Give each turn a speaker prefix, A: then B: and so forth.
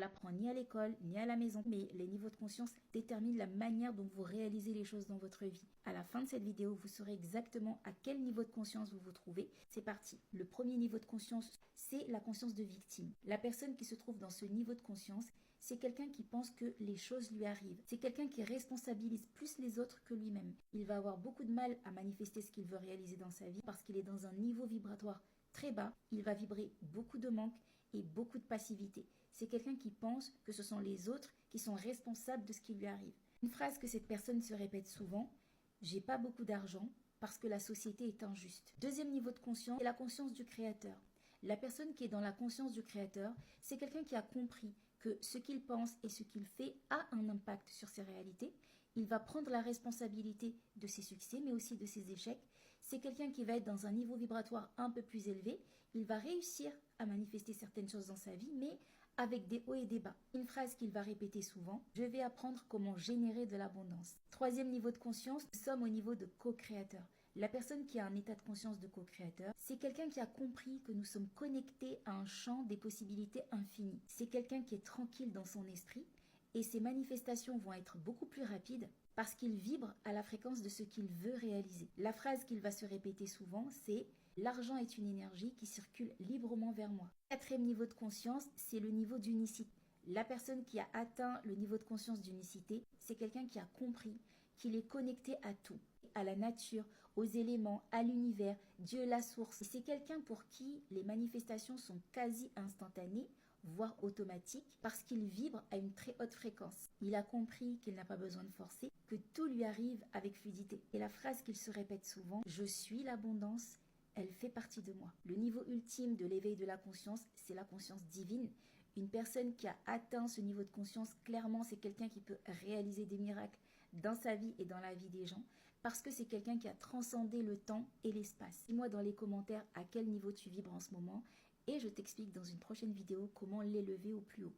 A: l'apprend ni à l'école, ni à la maison. Mais les niveaux de conscience déterminent la manière dont vous réalisez les choses dans votre vie. À la fin de cette vidéo, vous saurez exactement à quel niveau de conscience vous vous trouvez. C'est parti. Le premier niveau de conscience, c'est la conscience de victime. La personne qui se trouve dans ce niveau de conscience, c'est quelqu'un qui pense que les choses lui arrivent. C'est quelqu'un qui responsabilise plus les autres que lui-même. Il va avoir beaucoup de mal à manifester ce qu'il veut réaliser dans sa vie parce qu'il est dans un niveau vibratoire très bas. Il va vibrer beaucoup de manque et beaucoup de passivité. C'est quelqu'un qui pense que ce sont les autres qui sont responsables de ce qui lui arrive. Une phrase que cette personne se répète souvent, « J'ai pas beaucoup d'argent parce que la société est injuste ». Deuxième niveau de conscience, c'est la conscience du créateur. La personne qui est dans la conscience du créateur, c'est quelqu'un qui a compris que ce qu'il pense et ce qu'il fait a un impact sur ses réalités. Il va prendre la responsabilité de ses succès, mais aussi de ses échecs. C'est quelqu'un qui va être dans un niveau vibratoire un peu plus élevé. Il va réussir à manifester certaines choses dans sa vie, mais avec des hauts et des bas. Une phrase qu'il va répéter souvent, « Je vais apprendre comment générer de l'abondance ». Troisième niveau de conscience, nous sommes au niveau de co-créateur. La personne qui a un état de conscience de co-créateur, c'est quelqu'un qui a compris que nous sommes connectés à un champ des possibilités infinies. C'est quelqu'un qui est tranquille dans son esprit et ses manifestations vont être beaucoup plus rapides parce qu'il vibre à la fréquence de ce qu'il veut réaliser. La phrase qu'il va se répéter souvent, c'est « L'argent est une énergie qui circule librement vers moi ». Quatrième niveau de conscience, c'est le niveau d'unicité. La personne qui a atteint le niveau de conscience d'unicité, c'est quelqu'un qui a compris qu'il est connecté à tout, à la nature, aux éléments, à l'univers, Dieu la source. C'est quelqu'un pour qui les manifestations sont quasi instantanées, voire automatiques, parce qu'il vibre à une très haute fréquence. Il a compris qu'il n'a pas besoin de forcer, que tout lui arrive avec fluidité. Et la phrase qu'il se répète souvent, « Je suis l'abondance », elle fait partie de moi. Le niveau ultime de l'éveil de la conscience, c'est la conscience divine. Une personne qui a atteint ce niveau de conscience, clairement, c'est quelqu'un qui peut réaliser des miracles dans sa vie et dans la vie des gens, parce que c'est quelqu'un qui a transcendé le temps et l'espace. Dis-moi dans les commentaires à quel niveau tu vibres en ce moment, et je t'explique dans une prochaine vidéo comment l'élever au plus haut.